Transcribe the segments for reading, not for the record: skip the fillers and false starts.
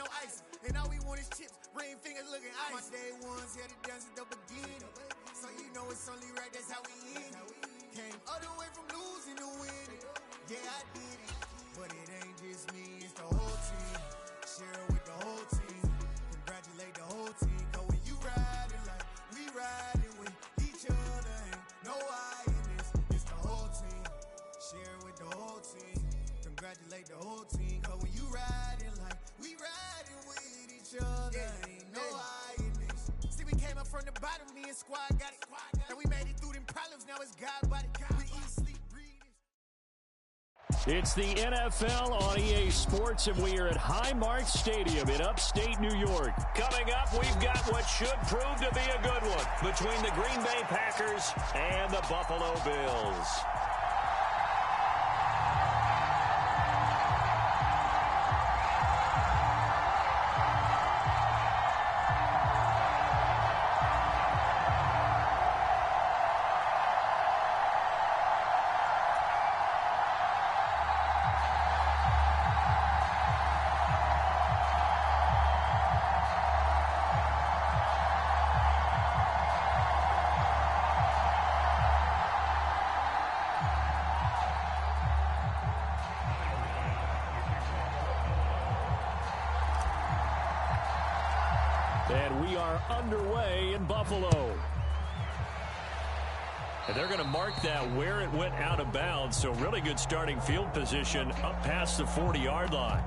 no ice. And all we want is chips, ring fingers looking ice. My day ones here to dance at the beginning. So you know it's only right, that's how we end it. Came all the way from losing to winning. Yeah, I did it. But it ain't just me, it's the whole team. Share it with the whole team. Congratulate the whole team. Cause when you riding like we riding with each other, ain't no I in this. It's the whole team. Share it with the whole team. Congratulate the whole team. Cause when you riding like we riding with each other, ain't no I in this. See, we came up from the bottom, me and squad got it. And we made it through them problems, now it's God body. We eat, sleep, breathe. It's the NFL on EA Sports, and we are at Highmark Stadium in upstate New York. Coming up, we've got what should prove to be a good one between the Green Bay Packers and the Buffalo Bills. And we are underway in Buffalo. And they're going to mark that where it went out of bounds. So really good starting field position up past the 40-yard line.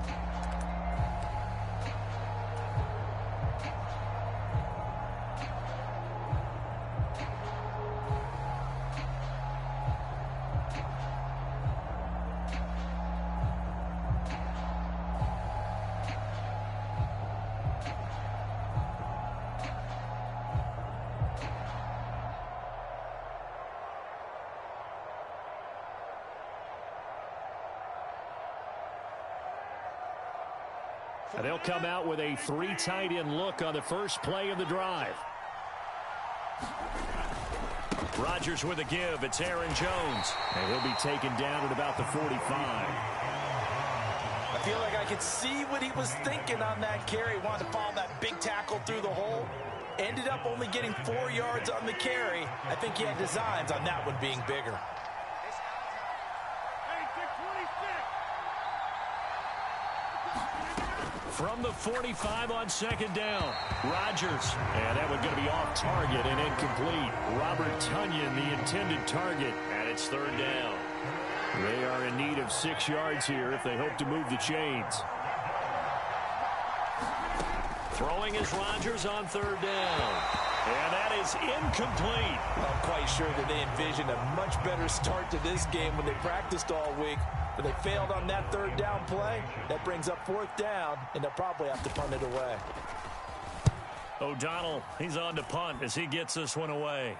And they'll come out with a three tight end look on the first play of the drive. Rodgers with a give. It's Aaron Jones. And he'll be taken down at about the 45. I feel like I could see what he was thinking on that carry. Wanted to follow that big tackle through the hole. Ended up only getting 4 yards on the carry. I think he had designs on that one being bigger. From the 45 on second down, Rodgers. And that one going to be off target and incomplete. Robert Tonyan, the intended target, and it's third down. They are in need of 6 yards here if they hope to move the chains. Throwing is Rodgers on third down. And that is incomplete. I'm quite sure that they envisioned a much better start to this game when they practiced all week. But they failed on that third down play. That brings up fourth down, and they'll probably have to punt it away. O'Donnell, he's on to punt as he gets this one away.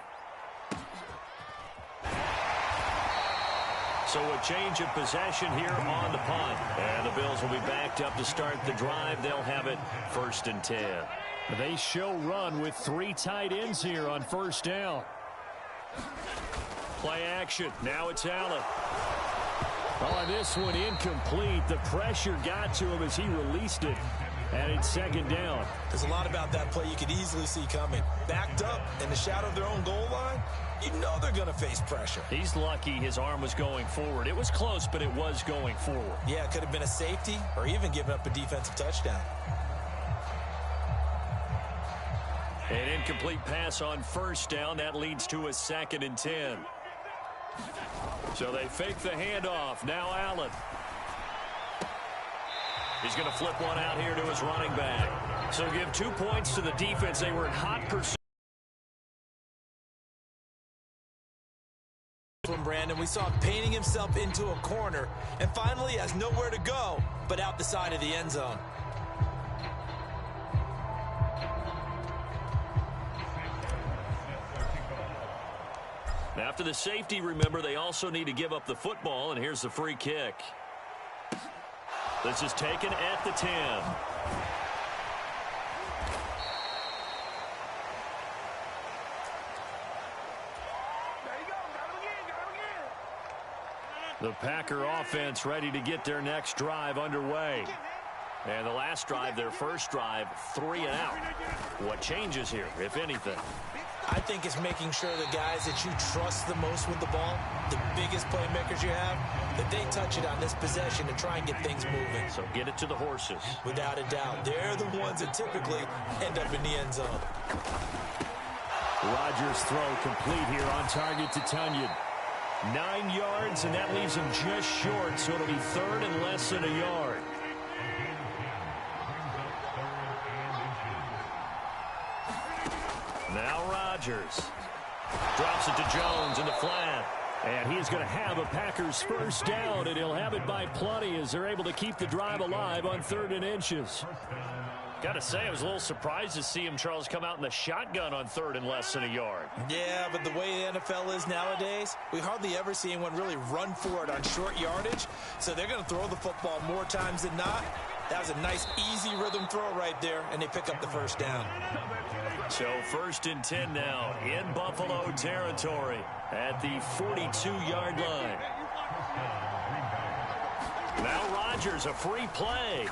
So a change of possession here on the punt. And the Bills will be backed up to start the drive. They'll have it 1st and 10. They show run with 3 tight ends here on first down. Play action. Now it's Allen. Oh, this one incomplete. The pressure got to him as he released it. And it's second down. There's a lot about that play you could easily see coming. Backed up in the shadow of their own goal line, you know they're going to face pressure. He's lucky his arm was going forward. It was close, but it was going forward. Yeah, it could have been a safety or even given up a defensive touchdown. An incomplete pass on first down. That leads to a 2nd and 10. So they fake the handoff. Now Allen. He's going to flip one out here to his running back. So give 2 points to the defense. They were in hot pursuit. From Brandon, we saw him painting himself into a corner and finally has nowhere to go but out the side of the end zone. After the safety, remember, they also need to give up the football, and here's the free kick. This is taken at the 10. The Packer offense ready to get their next drive underway. And the last drive, their first drive, 3 and out. What changes here, if anything? I think it's making sure the guys that you trust the most with the ball, the biggest playmakers you have, that they touch it on this possession to try and get things moving. So get it to the horses. Without a doubt. They're the ones that typically end up in the end zone. Rodgers' throw complete here on target to Tunyon. 9 yards, and that leaves him just short, so it'll be third and less than a yard. Now Rodgers drops it to Jones in the flat. And he's going to have a Packers first down, and he'll have it by plenty as they're able to keep the drive alive on 3rd and inches. Got to say, I was a little surprised to see him, Charles, come out in the shotgun on 3rd and less than a yard. Yeah, but the way the NFL is nowadays, we hardly ever see anyone really run for it on short yardage. So they're going to throw the football more times than not. That was a nice, easy rhythm throw right there, and they pick up the first down. So 1st and 10 now in Buffalo territory at the 42-yard line. Now Rodgers, a free play.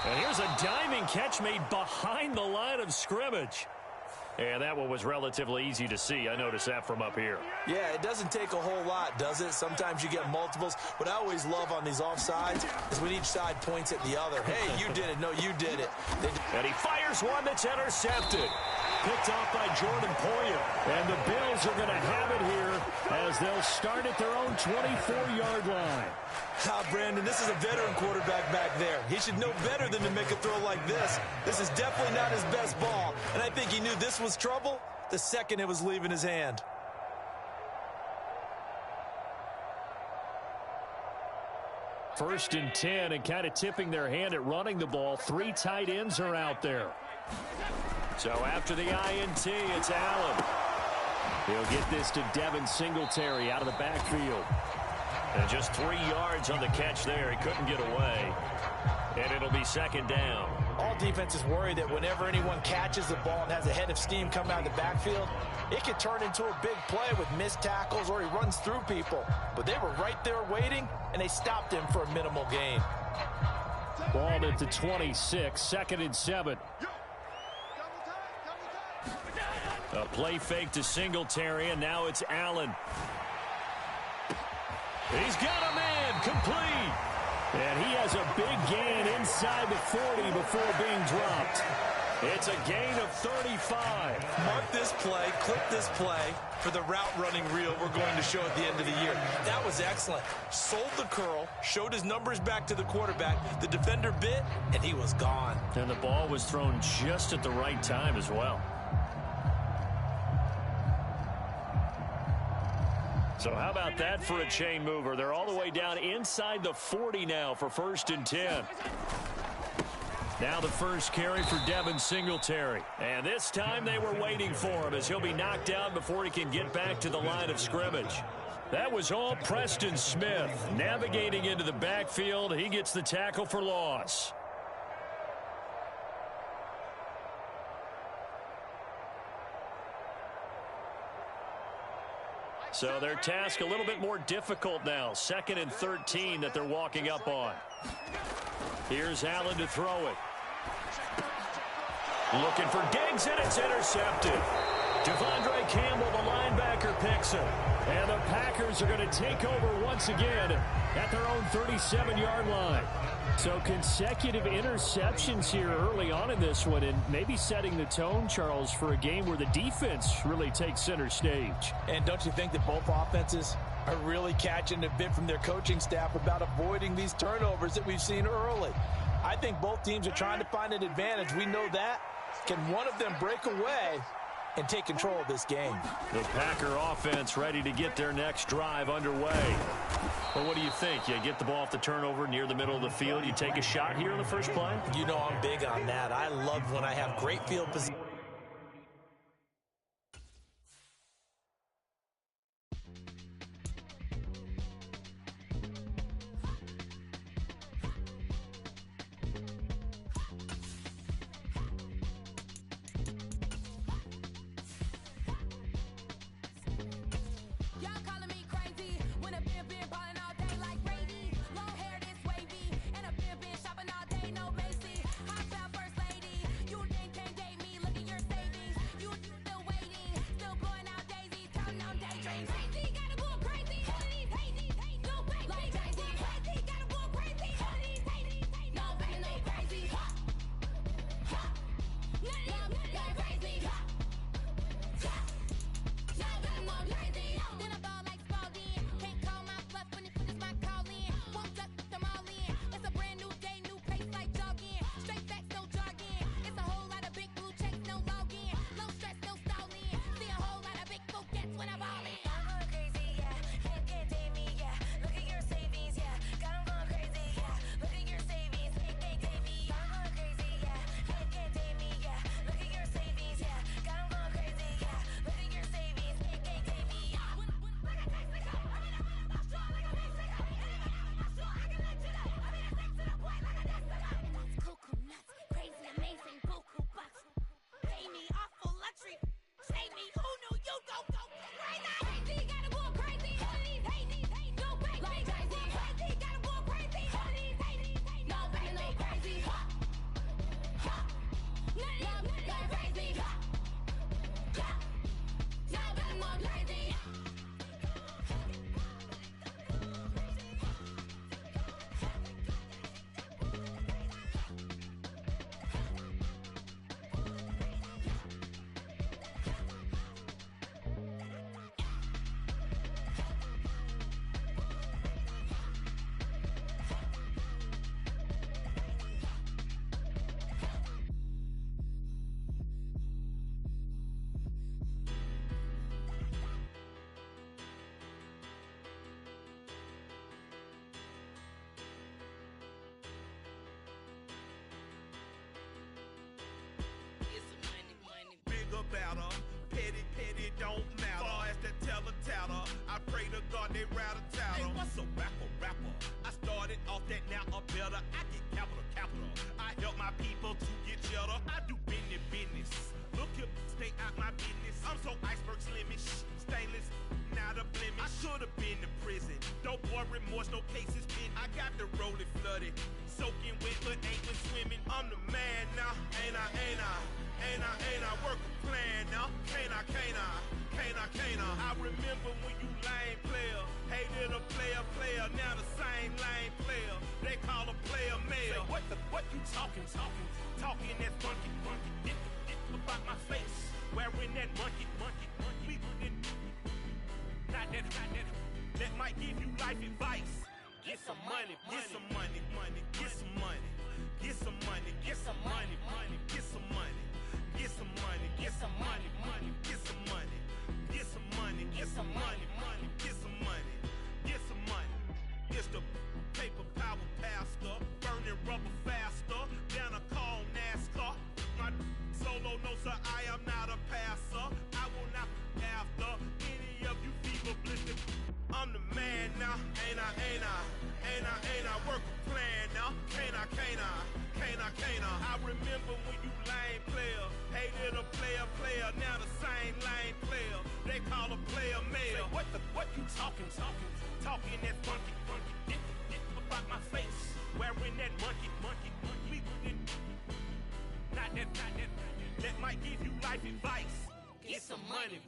And here's a diving catch made behind the line of scrimmage. And that one was relatively easy to see. I noticed that from up here. Yeah, it doesn't take a whole lot, does it? Sometimes you get multiples. What I always love on these offsides is when each side points at the other. Hey, you did it. No, you did it. And he fires one that's intercepted. Picked off by Jordan Poyer. And the Bills are going to have it here as they'll start at their own 24-yard line. Brandon, this is a veteran quarterback back there. He should know better than to make a throw like this. This is definitely not his best ball, and I think he knew this was trouble the second it was leaving his hand. First and 10, and kind of tipping their hand at running the ball. 3 tight ends are out there. So after the INT, it's Allen. He'll get this to Devin Singletary out of the backfield. And just 3 yards on the catch there. He couldn't get away. And it'll be 2nd down. All defenses worry that whenever anyone catches the ball and has a head of steam come out of the backfield, it could turn into a big play with missed tackles or he runs through people. But they were right there waiting, and they stopped him for a minimal gain. Ball at the 26, 2nd and 7. A play fake to Singletary, and now it's Allen. He's got a man, complete. And he has a big gain inside the 40 before being dropped. It's a gain of 35. Mark this play, clip this play for the route running reel we're going to show at the end of the year. That was excellent. Sold the curl, showed his numbers back to the quarterback. The defender bit, and he was gone. And the ball was thrown just at the right time as well. So how about that for a chain mover? They're all the way down inside the 40 now for 1st and 10. Now the first carry for Devin Singletary. And this time they were waiting for him as he'll be knocked down before he can get back to the line of scrimmage. That was all Preston Smith. Navigating into the backfield, he gets the tackle for loss. So their task a little bit more difficult now. 2nd and 13 that they're walking up on. Here's Allen to throw it. Looking for Diggs, and it's intercepted. Devondre Campbell, the linebacker, picks him. And the Packers are going to take over once again at their own 37-yard line. So consecutive interceptions here early on in this one, and maybe setting the tone, Charles, for a game where the defense really takes center stage. And don't you think that both offenses are really catching a bit from their coaching staff about avoiding these turnovers that we've seen early? I think both teams are trying to find an advantage. We know that. Can one of them break away and take control of this game? The Packer offense ready to get their next drive underway. Well, what do you think? You get the ball off the turnover near the middle of the field. You take a shot here in the first play? You know I'm big on that. I love when I have great field position. Y'all calling me crazy when I've been balling all day like Brady. Long hair this wavy and a splatter. Petty don't matter. Far as the teller-tatter, I pray to God they rattle-tattle. Hey, what's a rapper? I started off that, now I'm better. I get capital. I help my people to get cheddar. I do business. Look here, stay out my business. I'm so iceberg slimish, stainless, not a blemish. I should've been to prison. No boy remorse, no cases pinned. I got the rolling flooded, soaking wet, but ain't been swimming. I'm the man now, ain't I? Work a plan now, can't I? I remember when you lame player, hated a player, now the same lame player. They call a player mayor. Say, what you talking that funky. Get about my face, wearing that monkey. We didn't, not that. That might give you life advice. Get some money. It's the paper power pastor, burning rubber faster than a call NASCAR. My solo, no sir, I am not a passer. I will not after any of you fever blistered. I'm the man now, ain't I? Work a plan now, can't I? I remember when you lame player, hated a player, now the same lame player. They call a player mayor. Say, what you talking that funky. Get about my face, wearing that monkey. We didn't, not that. That might give you life advice. Get some money.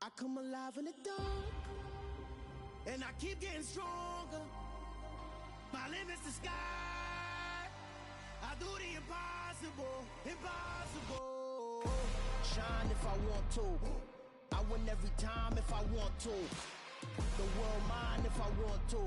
I come alive in the dark, and I keep getting stronger. My limit's the sky. I do the impossible. Shine if I want to. I win every time if I want to. The world mine if I want to.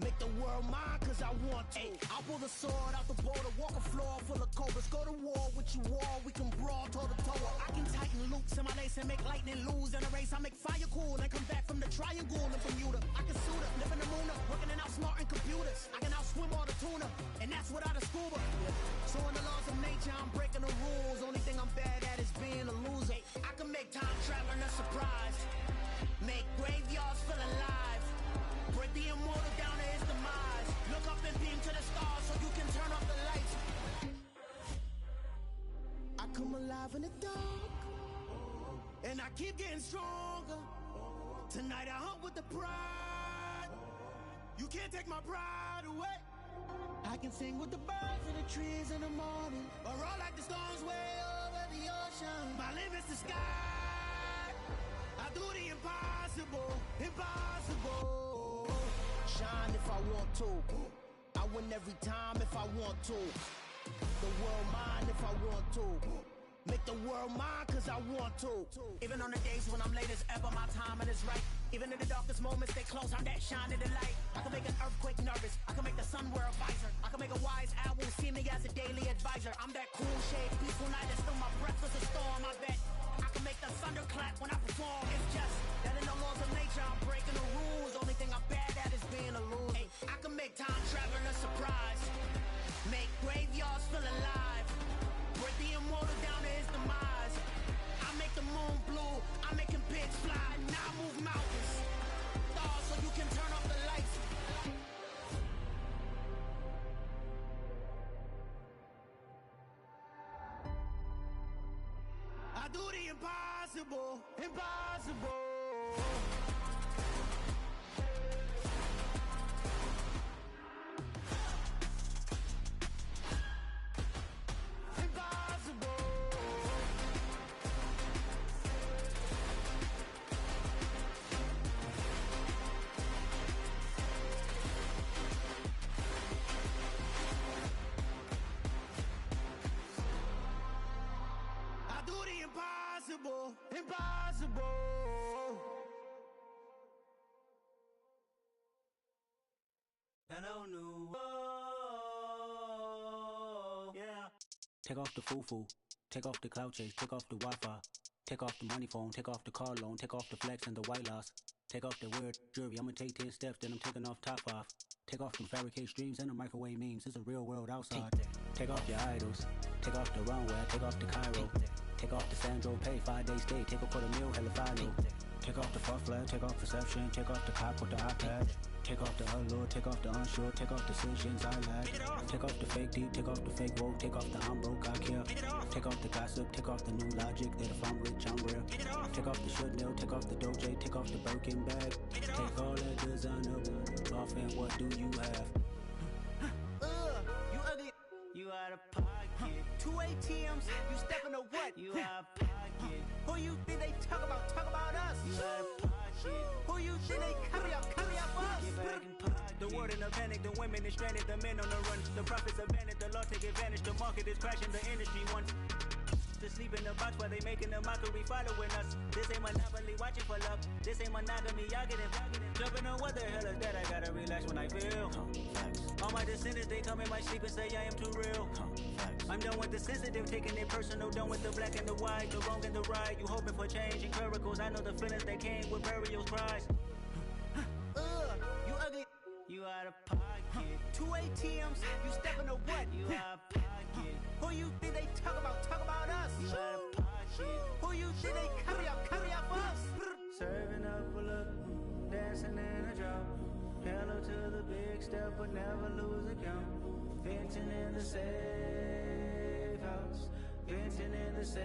Make the world mine cause I want to. I'll pull the sword out the border, walk a floor full of cobras. Go to war with you all, we can brawl toe to toe. I can tighten loops in my lace and make lightning lose in a race. I make fire cool and come back from the triangle in Bermuda. I can suit up, live in the moon up, working and outsmarting computers. I can outswim all the tuna, and that's without a scuba. So in the laws of nature, I'm breaking the rules. Only thing I'm bad at is being a loser. I can make time traveling a surprise, make graveyards feel alive, break the immortal down to his demise. Look up and beam to the stars so you can turn off the lights. I come alive in the dark, and I keep getting stronger. Tonight I hunt with the pride. You can't take my pride away. I can sing with the birds and the trees in the morning, or roll like the storms way over the ocean. My limit's the sky. I do the impossible. Shine if I want to. I win every time if I want to. The world mine if I want to. Make the world mine cause I want to. Even on the days when I'm late as ever, my timing is right. Even in the darkest moments, stay close, I'm that shine in the light. I can make an earthquake nervous, I can make the sun wear a visor. I can make a wise owl see me as a daily advisor. I'm that cool shade, peaceful night, and still my breath is a storm, I bet. I can make the thunder clap when I perform. It's just that in the laws of nature, I'm breaking the rules. Only thing I'm bad at is being a loser. I can make time traveling a surprise, make graveyards feel alive, break the immortal down to his demise. I make the moon blue, I'm making pigs fly. Now I move mountains, stars so you can turn off the lights. impossible, impossible. Impossible, impossible. Hello, new world. Yeah. Take off the foo-foo, take off the cloud chase, take off the Wi-Fi, take off the money phone, take off the car loan, take off the flex and the white loss, take off the weird jewelry. I'ma take 10 steps, then I'm taking off top 5. Take off them fabricate streams and the microwave memes. It's a real world outside. Take off your idols, take off the runway, take off the Cairo. Take off the Sandro pay, 5-day stay, take a quarter meal, hella follow. Take off the fuck flag, take off perception, take off the cop with the iPad. Take off the allure, take off the unsure, take off decisions I lack. Take off the fake deep, take off the fake woke, take off the I'm broke, I care. Take off the gossip, take off the new logic that if I'm rich, I'm real. Take off the Chanel, take off the Doja, take off the Birkin bag. Take all that designer off and what do you have? You ugly, you out of pocket. 2 ATMs, you stepping to what? You out of pocket. Who you think they talk about us? You out of pocket. Who you think they carry up us? Get back in pocket. The world in a panic, the women is stranded, the men on the run. The profits abandoned, the law take advantage, the market is crashing, the industry wants to sleep in the box while they making a mockery following us. This ain't monopoly, watching for love. This ain't monogamy, y'all get it. Jumping on what the hell is that? I gotta relax when I feel. All my descendants, they come in my sleep and say I am too real. I'm done with the sensitive, taking it personal, done with the black and the white, the wrong and the right. You hoping for change and miracles. I know the feelings that came with burial cries. You ugly, you out of pocket. 2 ATMs, you stepping to what? You out of pocket. Who you think they talk about us? You out of pocket. Who you think they carry up us? Serving up a look, dancing in a drop. Hello to the big step, but never lose a count. Venting in the safe house, venting in the safe.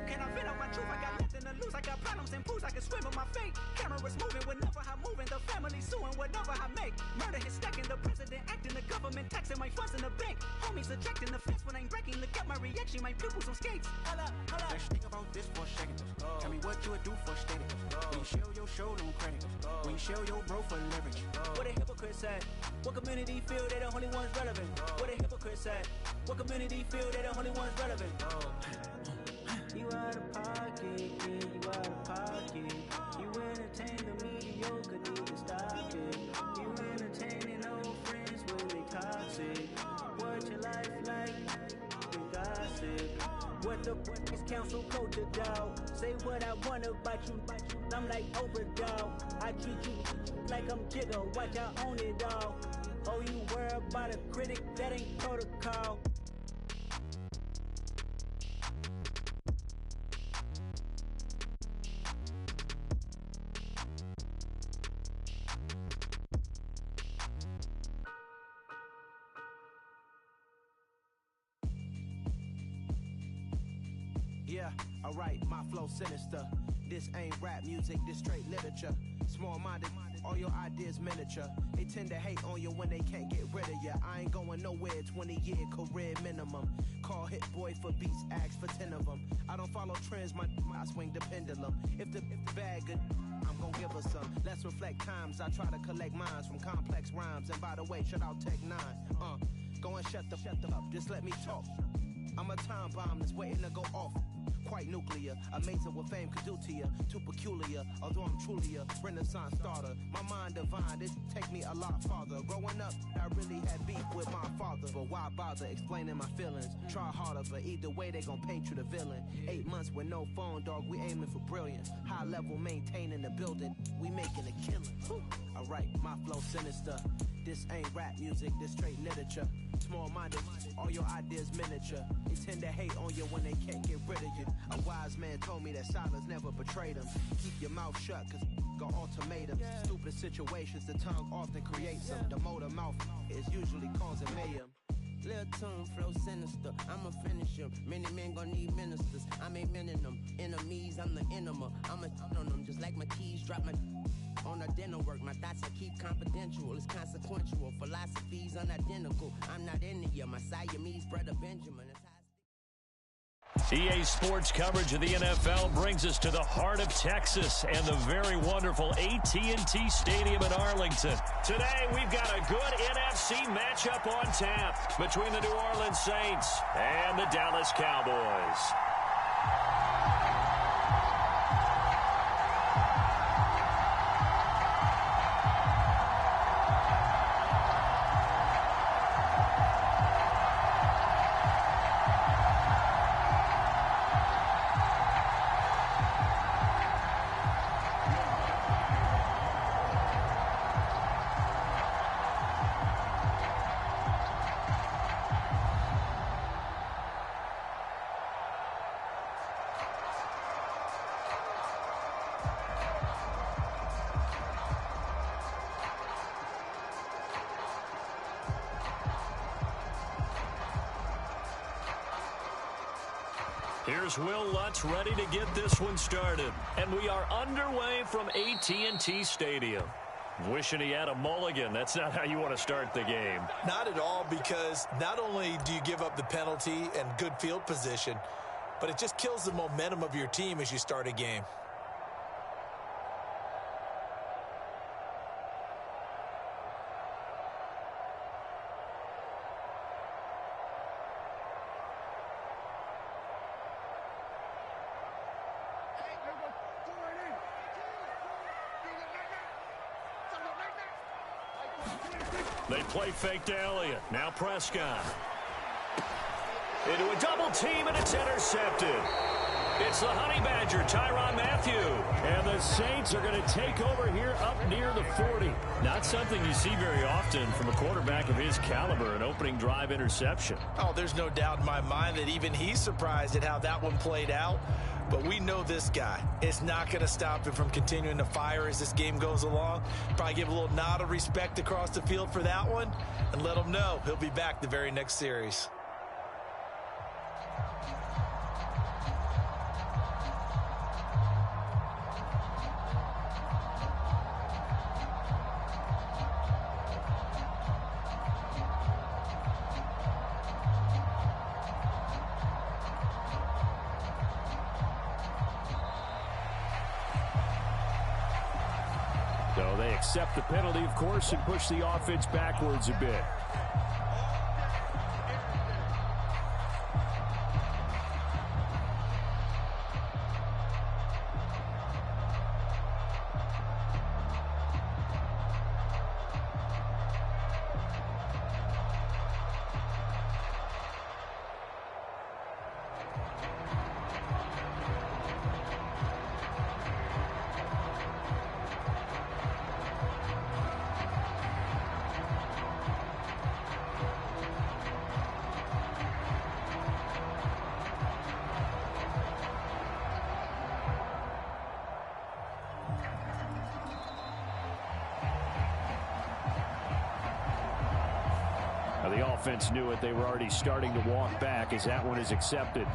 Can I vent on my truth? I got nothing to lose. I got problems and pools. I can swim with my fate. Cameras moving whenever I'm moving. The family suing whatever I make. Murder is stacking. The president acting. The government taxing my funds in the bank. Homies ejecting the fence when I'm breaking. Look at my reaction. My pupils on skates. Hold up. Let's think about this for a second. Tell me what you would do for status. When you show your show, no credit. When you show your bro for leverage. What a hypocrite said. What community feel they the only ones relevant? What a hypocrite said. What community feel they the only ones relevant? You out of pocket, yeah, you out of pocket. You entertain the mediocre, need to stop it. You entertaining old friends when they toxic. What your life like? You gossip. What the is council culture, dog? Say what I want about you. I'm like Oprah, dog. I treat you like I'm Jigga. Watch I own it, dog. Oh, you worry about a critic? That ain't protocol. Yeah, alright, my flow sinister. This ain't rap music, this straight literature. Small-minded, all your ideas miniature. They tend to hate on you when they can't get rid of you. I ain't going nowhere, 20-year career minimum. Call Hit Boy for beats, ask for 10 of them. I don't follow trends, I swing the pendulum. If the bag good, I'm gon' give her some. Let's reflect times, I try to collect minds from complex rhymes. And by the way, shout out Tech 9. Go and shut the up, just let me talk. I'm a time bomb that's waiting to go off. Quite nuclear, amazing what fame could do to you. Too peculiar, although I'm truly a renaissance starter. My mind divine, it take me a lot farther. Growing up, I really had beef with my father. But why bother explaining my feelings? Try harder, but either way they gon' paint you the villain. 8 months with no phone, dog, we aiming for brilliance. High level maintaining the building, we making a killing. Alright, my flow sinister. This ain't rap music, this straight literature. Small-minded, all your ideas miniature. They tend to hate on you when they can't get rid of you. A wise man told me that silence never betrayed him. Keep your mouth shut, cause got ultimatums. Stupid situations, the tongue often creates them. The motor mouth is usually causing mayhem. Clear tune, flow sinister. I'ma finish him. Many men gon' need ministers. I ain't mending them. Enemies, I'm the enema. I'ma on them just like my keys. Drop my on the dinner work. My thoughts I keep confidential. It's consequential. Philosophies unidentical. I'm not India. My Siamese brother Benjamin. EA Sports coverage of the NFL brings us to the heart of Texas and the very wonderful AT&T Stadium in Arlington. Today, we've got a good NFC matchup on tap between the New Orleans Saints and the Dallas Cowboys. Here's Will Lutz ready to get this one started. And we are underway from AT&T Stadium. Wishing he had a mulligan. That's not how you want to start the game. Not at all, because not only do you give up the penalty and good field position, but it just kills the momentum of your team as you start a game. They play fake to Elliott. Now Prescott. Into a double team, and it's intercepted. It's the Honey Badger, Tyrann Mathieu. And the Saints are going to take over here up near the 40. Not something you see very often from a quarterback of his caliber, an opening drive interception. Oh, there's no doubt in my mind that even he's surprised at how that one played out. But we know this guy. It's not going to stop him from continuing to fire as this game goes along. Probably give a little nod of respect across the field for that one and let him know he'll be back the very next series. So they accept the penalty, of course, and push the offense backwards a bit. The offense knew it. They were already starting to walk back as that one is accepted.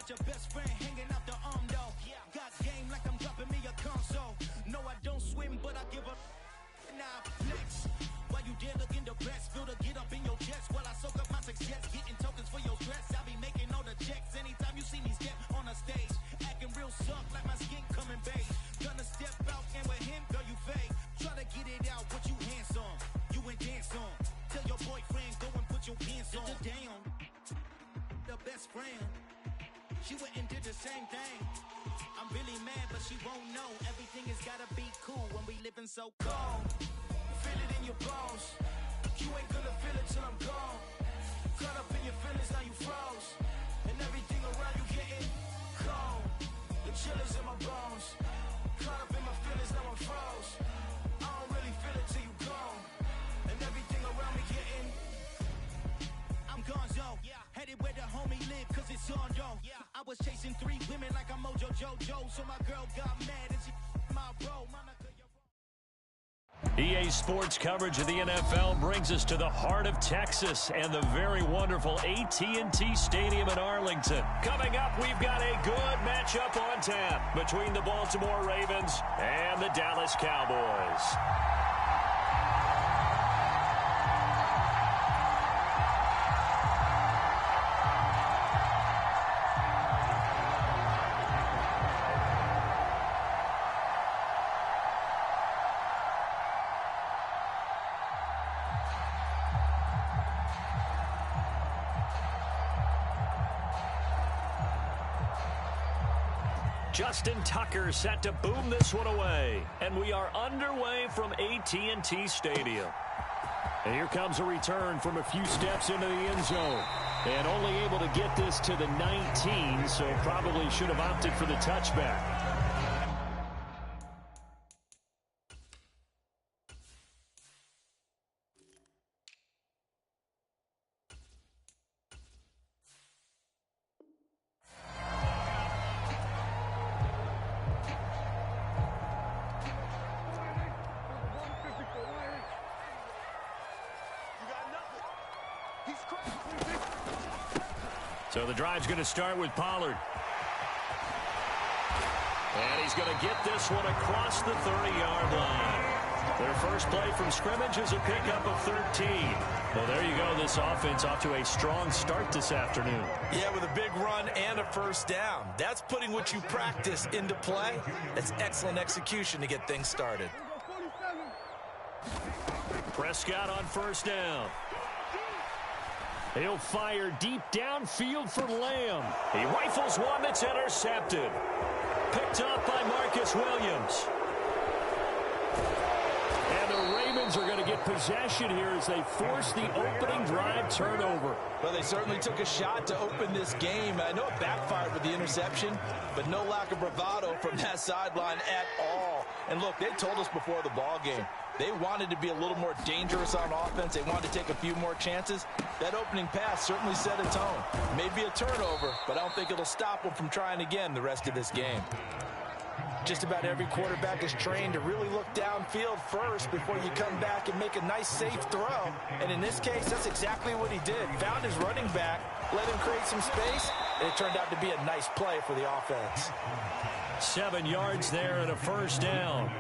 Your best friend hanging out the arm though. Got game like I'm dropping me a console. No, I don't swim, but I she went and did the same thing. I'm really mad, but she won't know. Everything has gotta be cool when we living so cold. Feel it in your bones. You ain't gonna feel it till I'm gone. Caught up in your feelings, now you froze. And everything around you getting cold. The chillers in my bones. Caught up in my feelings, now I'm froze. I don't really feel it till you gone. And everything around me getting, I'm gonzo. Headed where the homie live, cause it's on though. I was chasing 3 women like I'm Mojo Jojo. So my girl got mad and she my bro. EA Sports coverage of the NFL brings us to the heart of Texas and the very wonderful AT&T Stadium in Arlington. Coming up, we've got a good matchup on tap between the Baltimore Ravens and the Dallas Cowboys. Justin Tucker set to boom this one away. And we are underway from AT&T Stadium. And here comes a return from a few steps into the end zone. And only able to get this to the 19, so probably should have opted for the touchback. So the drive's going to start with Pollard. And he's going to get this one across the 30-yard line. Their first play from scrimmage is a pickup of 13. Well, there you go. This offense off to a strong start this afternoon. Yeah, with a big run and a first down. That's putting what you practice into play. That's excellent execution to get things started. Prescott on first down. He'll fire deep downfield for Lamb. He rifles one that's intercepted. Picked up by Marcus Williams. And the Ravens are going to get possession here as they force the opening drive turnover. Well, they certainly took a shot to open this game. I know it backfired with the interception, but no lack of bravado from that sideline at all. And look, they told us before the ball game, they wanted to be a little more dangerous on offense. They wanted to take a few more chances. That opening pass certainly set a tone. Maybe a turnover, but I don't think it'll stop them from trying again the rest of this game. Just about every quarterback is trained to really look downfield first before you come back and make a nice, safe throw. And in this case, that's exactly what he did. Found his running back, let him create some space, and it turned out to be a nice play for the offense. 7 yards there and a first down.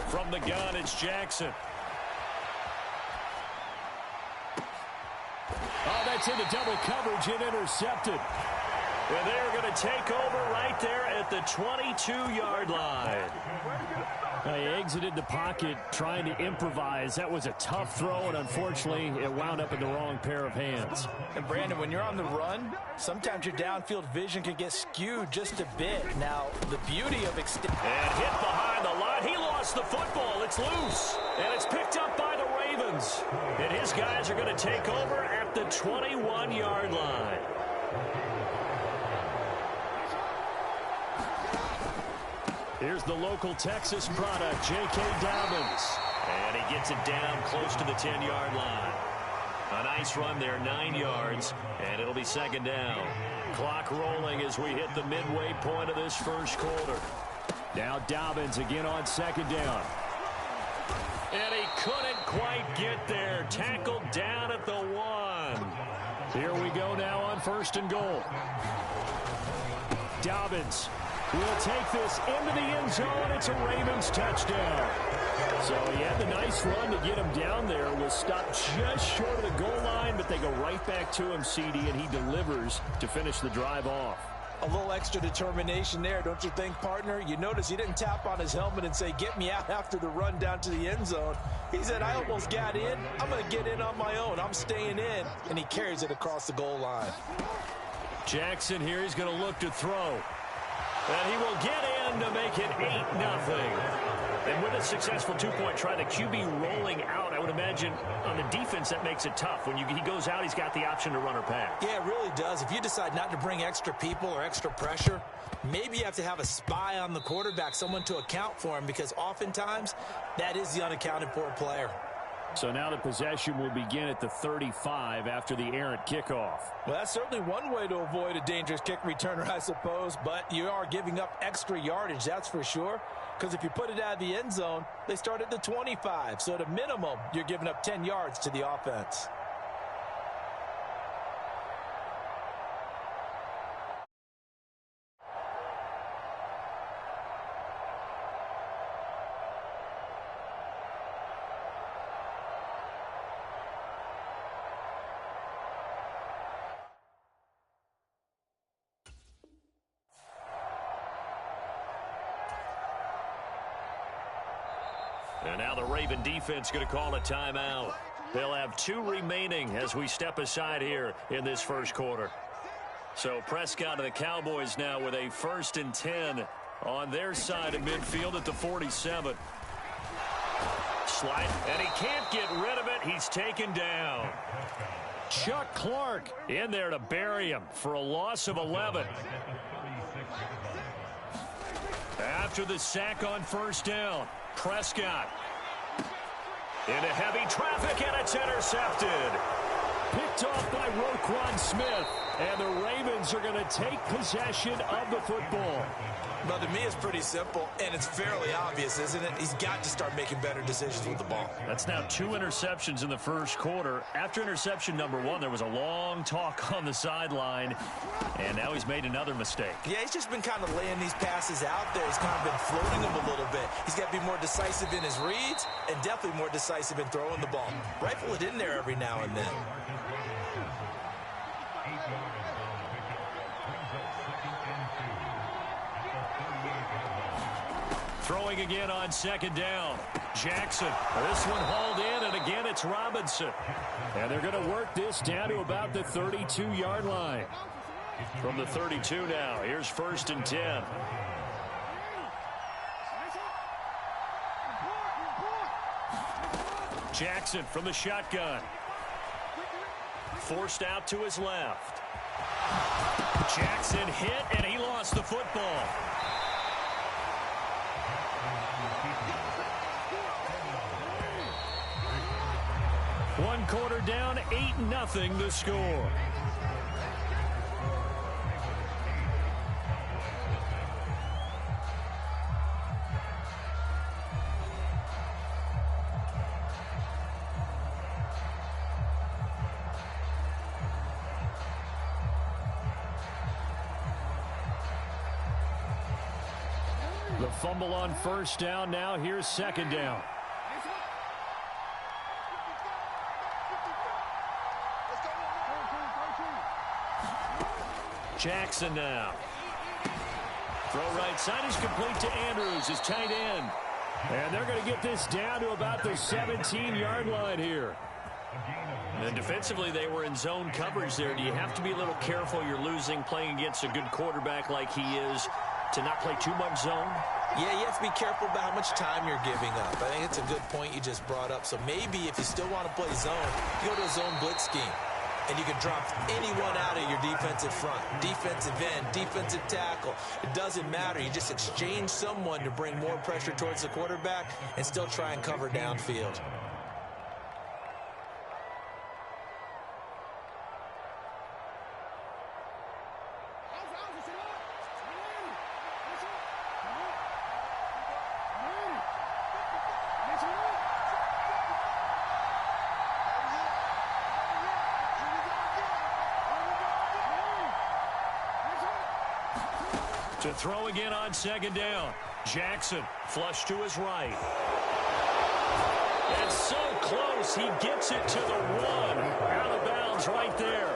From the gun, it's Jackson. Oh, that's into double coverage and intercepted. And they're going to take over right there at the 22-yard line. He exited the pocket trying to improvise. That was a tough throw, and unfortunately, it wound up in the wrong pair of hands. And, Brandon, when you're on the run, sometimes your downfield vision can get skewed just a bit. Now, the beauty of and hit behind the line. He lost the football. It's loose. And it's picked up by the Ravens. And his guys are going to take over at the 21-yard line. Here's the local Texas product, J.K. Dobbins. And he gets it down close to the 10-yard line. A nice run there, 9 yards, and it'll be second down. Clock rolling as we hit the midway point of this first quarter. Now Dobbins again on second down. And he couldn't quite get there. Tackled down at the 1. Here we go now on first and goal. Dobbins will take this into the end zone. It's a Ravens touchdown. So he had the nice run to get him down there. Was stopped just short of the goal line, but they go right back to him, CD, and he delivers to finish the drive off. A little extra determination there, don't you think, partner? You notice he didn't tap on his helmet and say, get me out after the run down to the end zone. He said, I almost got in. I'm going to get in on my own. I'm staying in. And he carries it across the goal line. Jackson here, he's going to look to throw. And he will get in to make it 8-0. And with a successful two-point try, the QB rolling out, I would imagine on the defense that makes it tough. When he goes out, he's got the option to run or pass. Yeah, it really does. If you decide not to bring extra people or extra pressure, maybe you have to have a spy on the quarterback, someone to account for him, because oftentimes that is the unaccounted for player. So now the possession will begin at the 35 after the errant kickoff. Well, that's certainly one way to avoid a dangerous kick returner, I suppose, but you are giving up extra yardage, that's for sure, because if you put it out of the end zone, they start at the 25. So at a minimum, you're giving up 10 yards to the offense. And now the Raven defense going to call a timeout. They'll have 2 remaining as we step aside here in this first quarter. So Prescott and the Cowboys now with a 1st and 10 on their side of midfield at the 47. Slide, and he can't get rid of it. He's taken down. Chuck Clark in there to bury him for a loss of 11. After the sack on 1st down, Prescott into heavy traffic, and it's intercepted. Picked off by Roquan Smith, and the Ravens are going to take possession of the football. Well, to me, it's pretty simple, and it's fairly obvious, isn't it? He's got to start making better decisions with the ball. That's now 2 interceptions in the first quarter. After interception number 1, there was a long talk on the sideline, and now he's made another mistake. Yeah, he's just been kind of laying these passes out there. He's kind of been floating them a little bit. He's got to be more decisive in his reads and definitely more decisive in throwing the ball. Rifle it in there every now and then. Throwing again on 2nd down. Jackson. This one hauled in, and again it's Robinson. And they're going to work this down to about the 32-yard line. From the 32 now, here's 1st and 10. Jackson from the shotgun. Forced out to his left. Jackson hit, and he lost the football. One quarter down, 8-0 the score. The fumble on 1st down. Now here's 2nd down. Jackson now. Throw right side is complete to Andrews, his tight end. And they're going to get this down to about the 17-yard line here. And defensively, they were in zone coverage there. Do you have to be a little careful? You're losing, playing against a good quarterback like he is, to not play too much zone? Yeah, you have to be careful about how much time you're giving up. I think it's a good point you just brought up. So maybe if you still want to play zone, you go to a zone blitz scheme. And you can drop anyone out of your defensive front, defensive end, defensive tackle. It doesn't matter. You just exchange someone to bring more pressure towards the quarterback and still try and cover downfield. To throw again on 2nd down. Jackson flush to his right. And so close, he gets it to the 1. Out of bounds right there.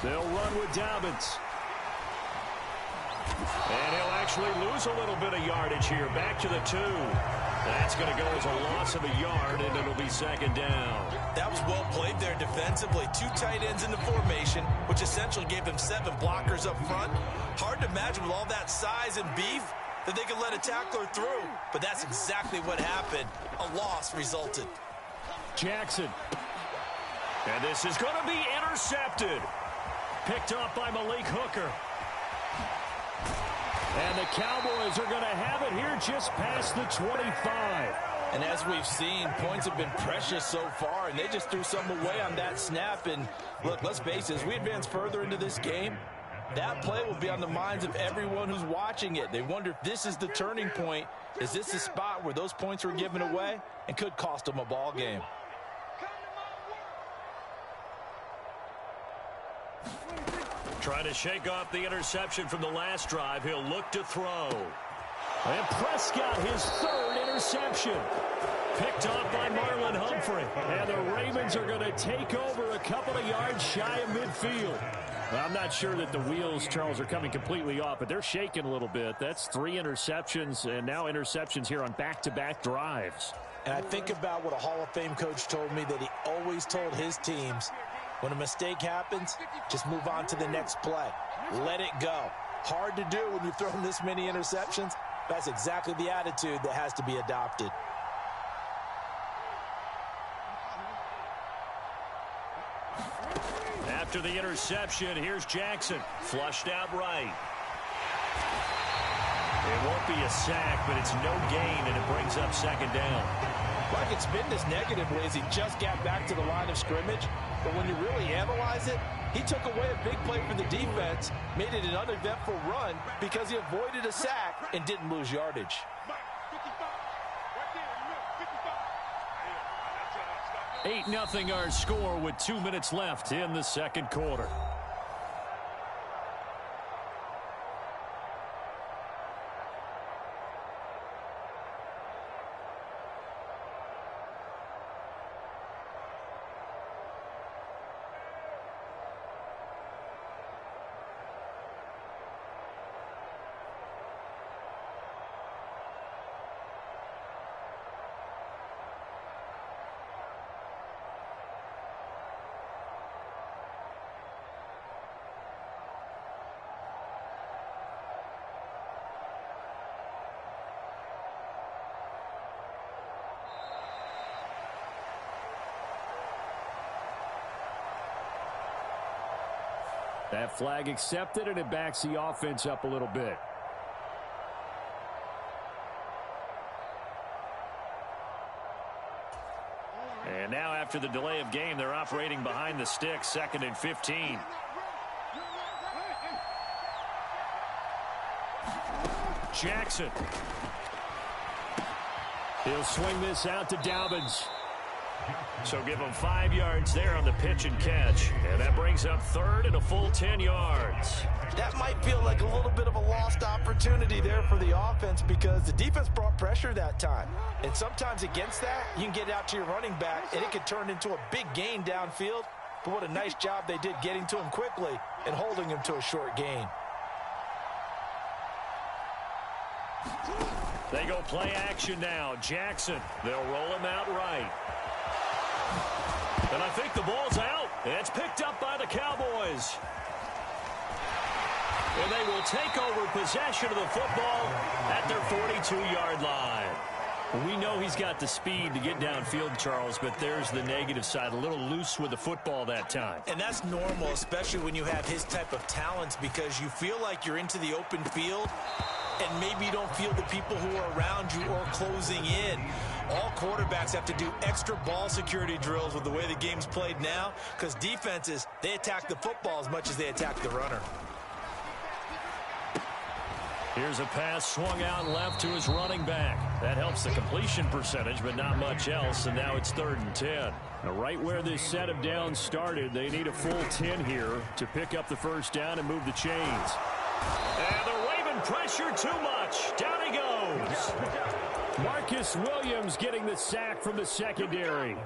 They'll run with Dobbins. And he'll actually lose a little bit of yardage here. Back to the 2. That's going to go as a loss of a yard, and it'll be second down. That was well played there defensively. 2 tight ends in the formation, which essentially gave them 7 blockers up front. Hard to imagine with all that size and beef that they could let a tackler through. But that's exactly what happened. A loss resulted. Jackson. And this is going to be intercepted. Picked up by Malik Hooker. And the Cowboys are going to have it here just past the 25. And as we've seen, points have been precious so far, and they just threw some away on that snap. And look, let's face it, as we advance further into this game, that play will be on the minds of everyone who's watching it. They wonder if this is the turning point. Is this the spot where those points were given away and could cost them a ball game? Trying to shake off the interception from the last drive. He'll look to throw. And Prescott, his 3rd interception. Picked off by Marlon Humphrey. And the Ravens are going to take over a couple of yards shy of midfield. Well, I'm not sure that the wheels, Charles, are coming completely off, but they're shaking a little bit. That's 3 interceptions, and now interceptions here on back-to-back drives. And I think about what a Hall of Fame coach told me that he always told his teams, when a mistake happens, just move on to the next play. Let it go. Hard to do when you've thrown this many interceptions. That's exactly the attitude that has to be adopted. After the interception, here's Jackson. Flushed out right. It won't be a sack, but it's no gain, and it brings up second down. Well, I could spin this negatively as he just got back to the line of scrimmage. But when you really analyze it, he took away a big play for the defense, made it an uneventful run because he avoided a sack and didn't lose yardage. 8-0 our score with 2 minutes left in the second quarter. That flag accepted, and it backs the offense up a little bit. And now after the delay of game, they're operating behind the sticks, 2nd and 15. Jackson. He'll swing this out to Dobbins. So give him 5 yards there on the pitch and catch. And that brings up 3rd and a full 10 yards. That might feel like a little bit of a lost opportunity there for the offense because the defense brought pressure that time. And sometimes against that, you can get out to your running back, and it can turn into a big gain downfield. But what a nice job they did getting to him quickly and holding him to a short gain. They go play action now. Jackson, they'll roll him out right. And I think the ball's out. It's picked up by the Cowboys. And they will take over possession of the football at their 42-yard line. We know he's got the speed to get downfield, Charles, but there's the negative side. A little loose with the football that time. And that's normal, especially when you have his type of talents, because you feel like you're into the open field and maybe you don't feel the people who are around you or closing in. All quarterbacks have to do extra ball security drills with the way the game's played now because defenses, they attack the football as much as they attack the runner. Here's a pass swung out left to his running back. That helps the completion percentage, but not much else, and now it's 3rd and 10. Now, right where this set of downs started, they need a full 10 here to pick up the first down and move the chains. And the Raven pressure too much. Down he goes. Marcus Williams getting the sack from the secondary.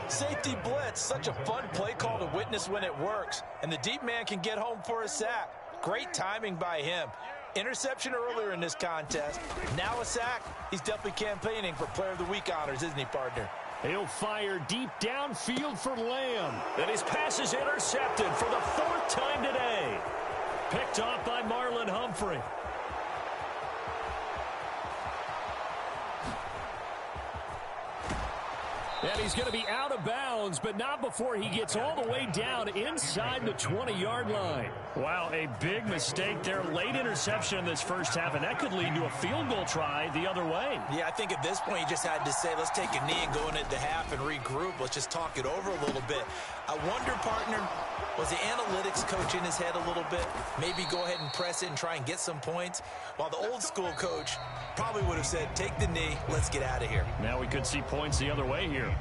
Safety blitz, such a fun play call to witness when it works. And the deep man can get home for a sack. Great timing by him. Interception earlier in this contest. Now a sack. He's definitely campaigning for Player of the Week honors, isn't he, partner? He'll fire deep downfield for Lamb. And his pass is intercepted for the 4th time today. Picked off by Marlon Humphrey. And he's going to be out of bounds, but not before he gets all the way down inside the 20-yard line. Wow, a big mistake there. Late interception in this first half, and that could lead to a field goal try the other way. Yeah, I think at this point you just had to say, let's take a knee and go into the half and regroup. Let's just talk it over a little bit. I wonder, partner, was the analytics coach in his head a little bit? Maybe go ahead and press it and try and get some points? While the old school coach probably would have said, take the knee, let's get out of here. Now we could see points the other way here.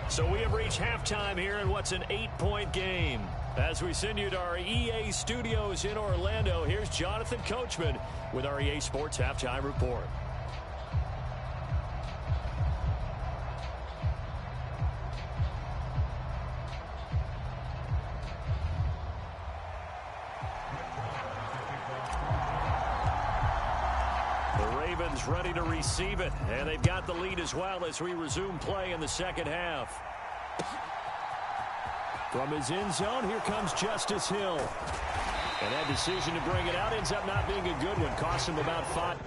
So we have reached halftime here in what's an 8-point game. As we send you to our EA studios in Orlando, here's Jonathan Coachman with our EA Sports Halftime Report. Ready to receive it, and they've got the lead as well as we resume play in the second half. From his end zone, here comes Justice Hill. And that decision to bring it out ends up not being a good one. Cost him about 5.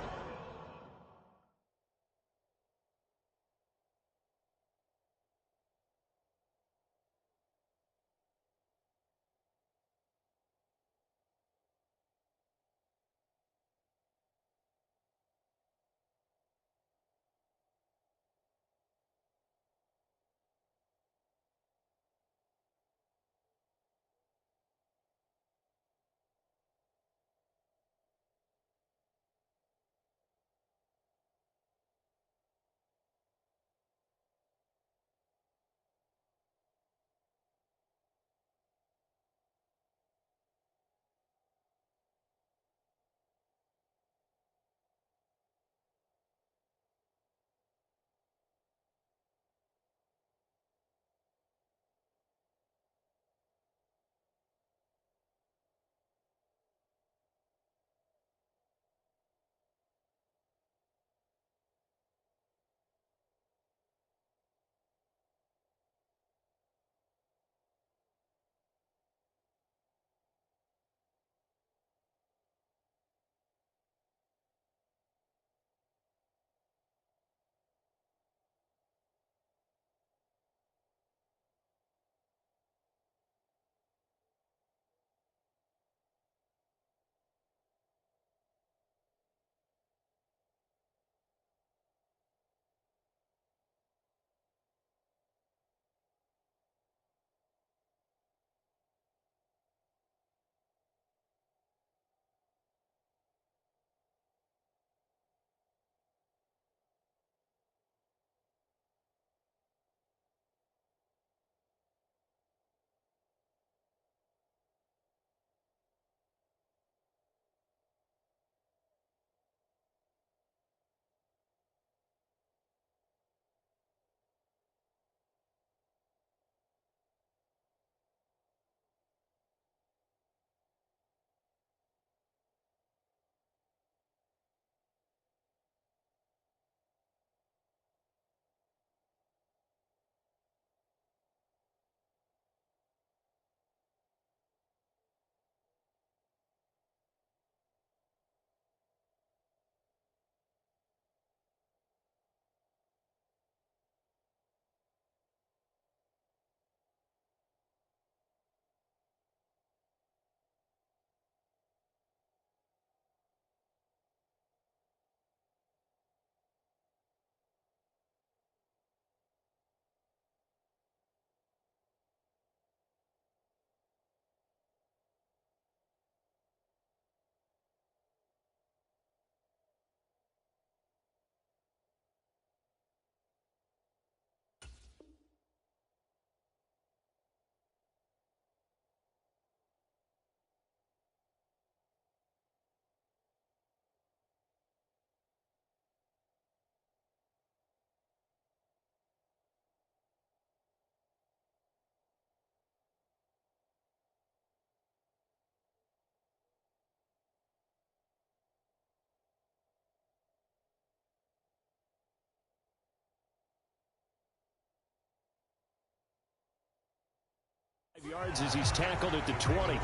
yards as he's tackled at the 20.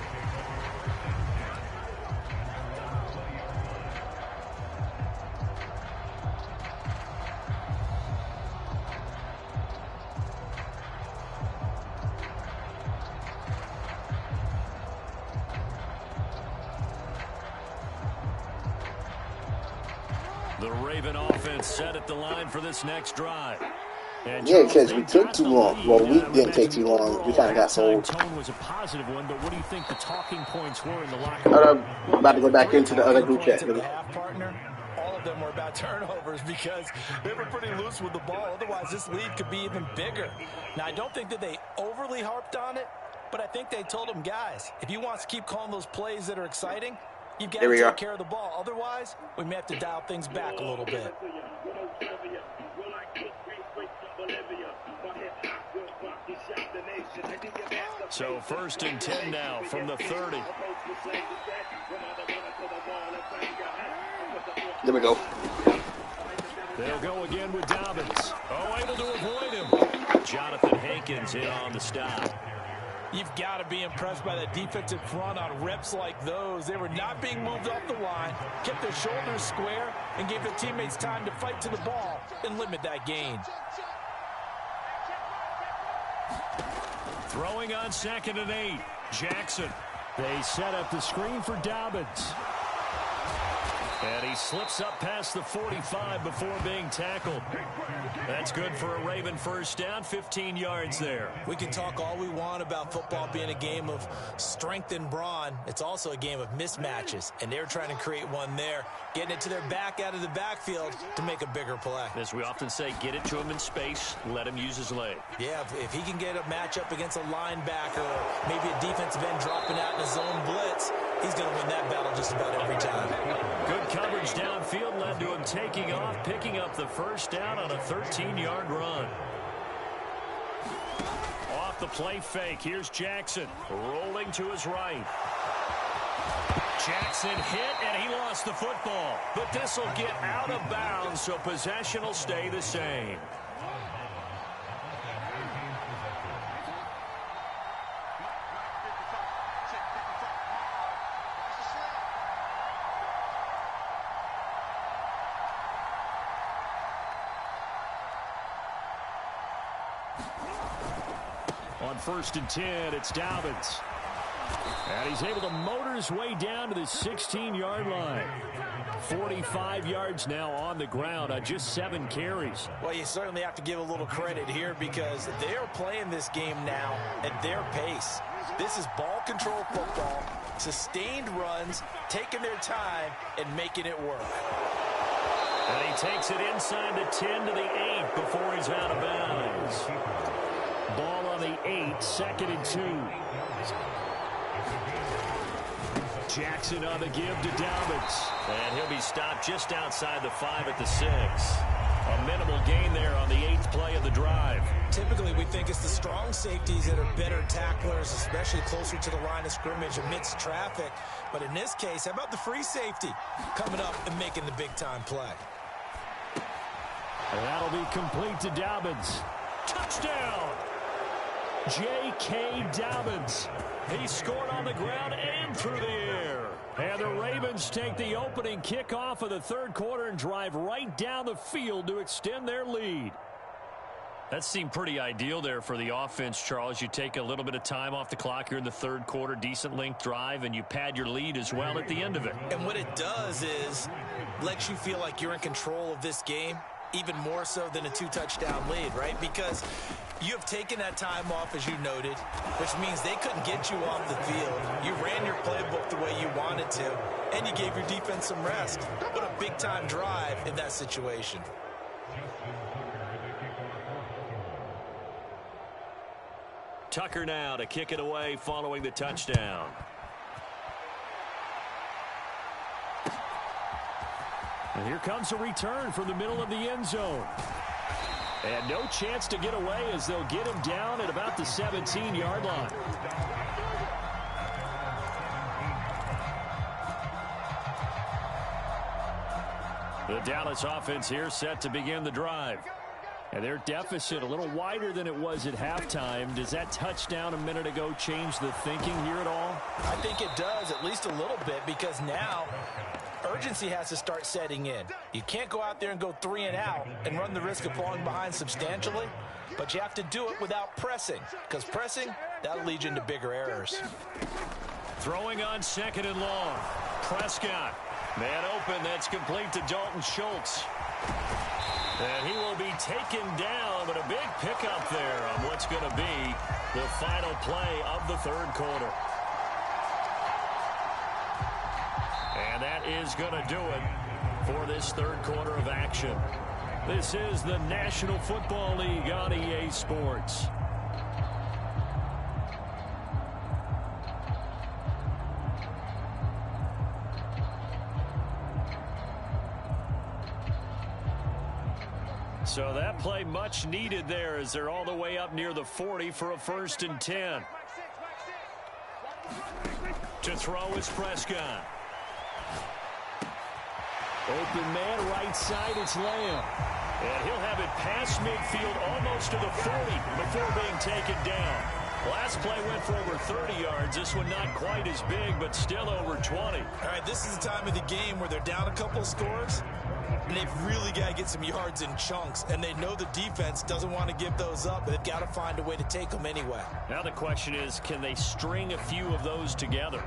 The Raven offense set at the line for this next drive. Yeah, because we took too long. Well, we didn't take too long. We kind of got sold. Tone was a positive one, but what do you think the talking points were in the locker room? I'm about to go back into the other group chat. All of them were about turnovers because they were pretty loose with the ball. Otherwise, this lead could be even bigger. Now, I don't think that they overly harped on it, but I think they told them, guys, if you want to keep calling those plays that are exciting, you've got to take care of the ball. Otherwise, we may have to dial things back a little bit. So 1st and 10 now from the 30. There we go. They'll go again with Dobbins. Oh, able to avoid him. Jonathan Hankins in on the stop. You've got to be impressed by the defensive front on reps like those. They were not being moved off the line, kept their shoulders square, and gave their teammates time to fight to the ball and limit that gain. Throwing on 2nd and 8. Jackson. They set up the screen for Dobbins. And he slips up past the 45 before being tackled. That's good for a Raven first down, 15 yards there. We can talk all we want about football being a game of strength and brawn. It's also a game of mismatches, and they're trying to create one there, getting it to their back out of the backfield to make a bigger play. As we often say, get it to him in space, let him use his leg. Yeah, if he can get a matchup against a linebacker or maybe a defensive end dropping out in a zone blitz, he's going to win that battle just about every time. Good coverage downfield led to him taking off, picking up the first down on a 13-yard run. Off the play fake, here's Jackson, rolling to his right. Jackson hit, and he lost the football. But this will get out of bounds, so possession will stay the same. On 1st and 10, it's Dobbins. And he's able to motor his way down to the 16-yard line. 45 yards now on the ground on just 7 carries. Well, you certainly have to give a little credit here because they are playing this game now at their pace. This is ball control football, sustained runs, taking their time, and making it work. And he takes it inside the 10 to the 8 before he's out of bounds. Ball on the 8, 2nd and 2. Jackson on the give to Dobbins. And he'll be stopped just outside the 5 at the 6. A minimal gain there on the 8th play of the drive. Typically, we think it's the strong safeties that are better tacklers, especially closer to the line of scrimmage amidst traffic. But in this case, how about the free safety coming up and making the big-time play? And that'll be complete to Dobbins. Touchdown! J.K. Dobbins. He scored on the ground and through the air. And the Ravens take the opening kickoff of the 3rd quarter and drive right down the field to extend their lead. That seemed pretty ideal there for the offense, Charles. You take a little bit of time off the clock here in the 3rd quarter, decent length drive, and you pad your lead as well at the end of it. And what it does is lets you feel like you're in control of this game, even more so than a 2-touchdown lead, right? Because you have taken that time off, as you noted, which means they couldn't get you off the field. You ran your playbook the way you wanted to, and you gave your defense some rest. What a big-time drive in that situation. Tucker now to kick it away following the touchdown. And here comes a return from the middle of the end zone. And no chance to get away as they'll get him down at about the 17-yard line. The Dallas offense here set to begin the drive. And their deficit a little wider than it was at halftime. Does that touchdown a minute ago change the thinking here at all? I think it does, at least a little bit, because now urgency has to start setting in. You can't go out there and go 3 and out and run the risk of falling behind substantially, but you have to do it without pressing, because pressing, that'll lead you into bigger errors. Throwing on 2nd and long. Prescott. Man open, that's complete to Dalton Schultz. And he will be taken down, but a big pickup there on what's going to be the final play of the 3rd quarter. And that is going to do it for this 3rd quarter of action. This is the National Football League on EA Sports. So that play much needed there as they're all the way up near the 40 for a 1st and 10. To throw is Prescott. Open man right side, it's Lamb. And he'll have it past midfield almost to the 40 before being taken down. Last play went for over 30 yards. This one not quite as big, but still over 20. All right, this is the time of the game where they're down a couple of scores, and they've really got to get some yards in chunks, and they know the defense doesn't want to give those up, but they've got to find a way to take them anyway. Now the question is, can they string a few of those together?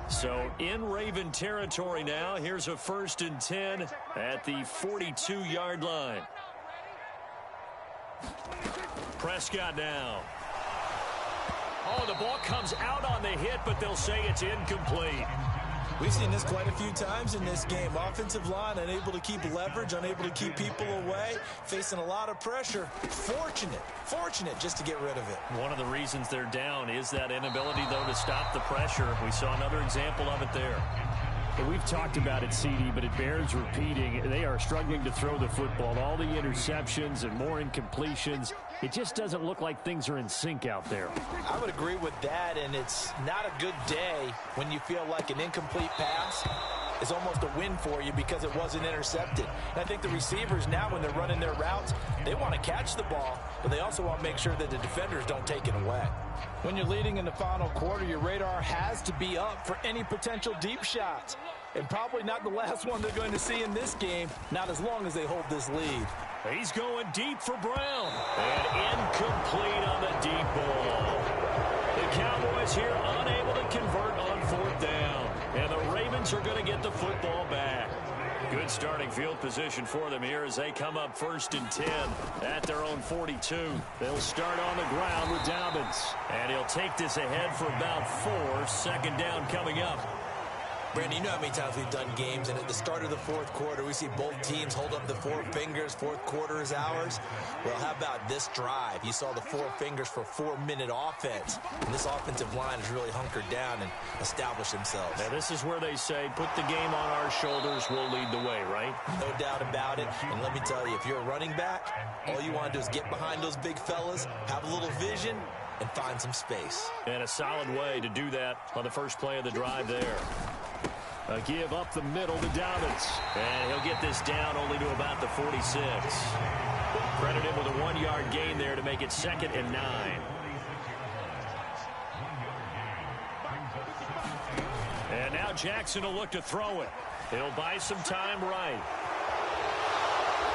So in Raven territory now, here's a 1st and 10 at the 42-yard line. Prescott now. Oh, the ball comes out on the hit, but they'll say it's incomplete. We've seen this quite a few times in this game. Offensive line unable to keep leverage, unable to keep people away, facing a lot of pressure. Fortunate just to get rid of it. One of the reasons they're down is that inability, though, to stop the pressure. We saw another example of it there. And we've talked about it, CD, but it bears repeating. They are struggling to throw the football. All the interceptions and more incompletions. It just doesn't look like things are in sync out there. I would agree with that, and it's not a good day when you feel like an incomplete pass is almost a win for you because it wasn't intercepted. And I think the receivers now, when they're running their routes, they want to catch the ball, but they also want to make sure that the defenders don't take it away. When you're leading in the final quarter, your radar has to be up for any potential deep shots. And probably not the last one they're going to see in this game, not as long as they hold this lead. He's going deep for Brown. And incomplete on the deep ball. The Cowboys here unable to convert on 4th down. And the Ravens are going to get the football back. Good starting field position for them here as they come up 1st and 10 at their own 42. They'll start on the ground with Dobbins. And he'll take this ahead for about 4. 2nd down coming up. Brandon, you know how many times we've done games, and at the start of the 4th quarter, we see both teams hold up the 4 fingers. 4th quarter is ours. Well, how about this drive? You saw the 4 fingers for 4-minute offense. And this offensive line has really hunkered down and established themselves. Now, this is where they say, put the game on our shoulders, we'll lead the way, right? No doubt about it. And let me tell you, if you're a running back, all you want to do is get behind those big fellas, have a little vision, and find some space. And a solid way to do that on the first play of the drive there. A give up the middle to Dobbins. And he'll get this down only to about the 46. Credit him with a 1-yard gain there to make it 2nd and 9. And now Jackson will look to throw it. He'll buy some time right.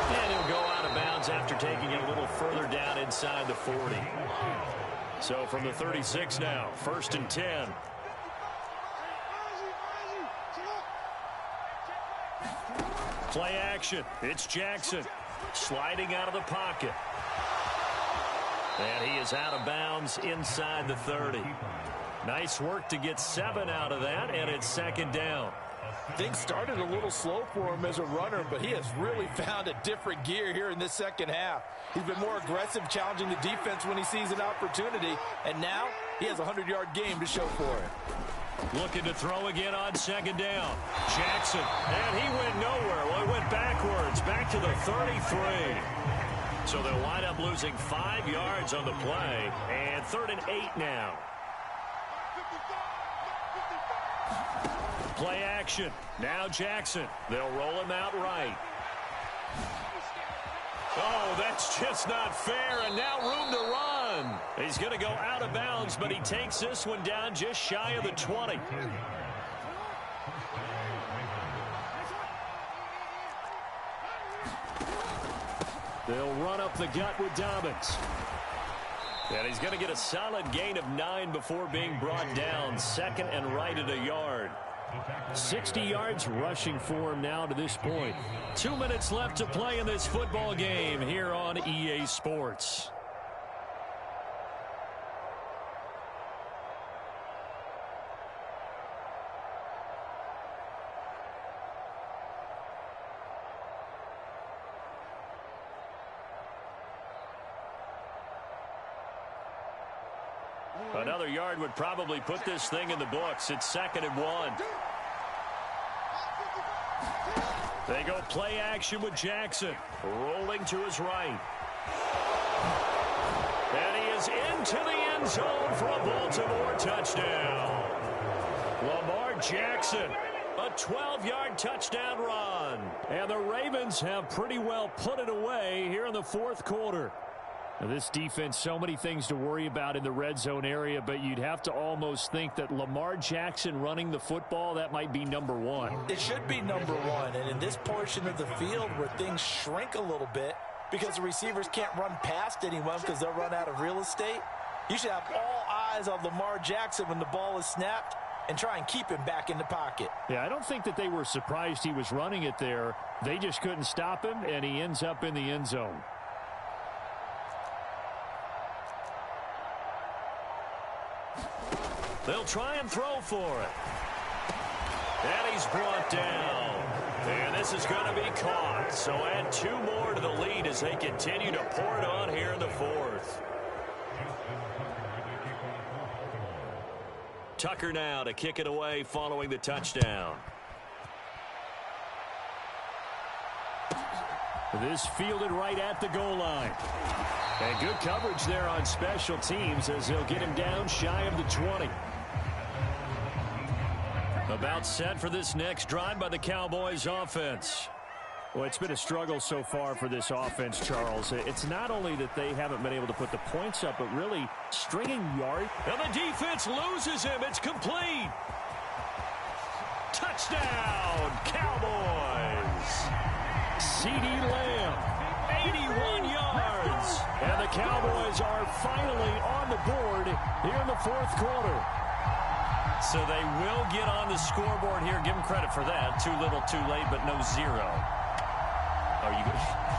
And he'll go out of bounds after taking it a little further down inside the 40. So from the 36 now, 1st and 10. Play action. It's Jackson sliding out of the pocket. And he is out of bounds inside the 30. Nice work to get 7 out of that, and it's 2nd down. Things started a little slow for him as a runner, but he has really found a different gear here in this 2nd half. He's been more aggressive, challenging the defense when he sees an opportunity, and now he has a 100-yard game to show for it. Looking to throw again on 2nd down. Jackson, and he went nowhere. Well, he went backwards, back to the 33. So they'll wind up losing 5 yards on the play, and 3rd and 8 now. Play action. Now Jackson. They'll roll him out right. Oh, that's just not fair, and now room to run. He's going to go out of bounds, but he takes this one down just shy of the 20. They'll run up the gut with Dobbins. And he's going to get a solid gain of 9 before being brought down. Second and right at a yard. 60 yards rushing for him now to this point. 2 minutes left to play in this football game here on EA Sports. Another yard would probably put this thing in the books. It's 2nd and 1. They go play action with Jackson. Rolling to his right. And he is into the end zone for a Baltimore touchdown. Lamar Jackson, a 12-yard touchdown run. And the Ravens have pretty well put it away here in the 4th quarter. Now this defense, so many things to worry about in the red zone area, but you'd have to almost think that Lamar Jackson running the football, that might be number 1. It should be number 1, and in this portion of the field where things shrink a little bit because the receivers can't run past anyone because they'll run out of real estate, you should have all eyes on Lamar Jackson when the ball is snapped and try and keep him back in the pocket. Yeah, I don't think that they were surprised he was running it there. They just couldn't stop him, and he ends up in the end zone. They'll try and throw for it. And he's brought down. And this is going to be caught. So add 2 more to the lead as they continue to pour it on here in the 4th. Tucker now to kick it away following the touchdown. This fielded right at the goal line. And good coverage there on special teams as they'll get him down shy of the 20. About set for this next drive by the Cowboys offense. Well, it's been a struggle so far for this offense, Charles. It's not only that they haven't been able to put the points up, but really stringing yards. And the defense loses him. It's complete. Touchdown, Cowboys. CeeDee Lamb, 81 yards. And the Cowboys are finally on the board here in the 4th quarter. So they will get on the scoreboard here. Give them credit for that. Too little, too late, but no 0. Oh,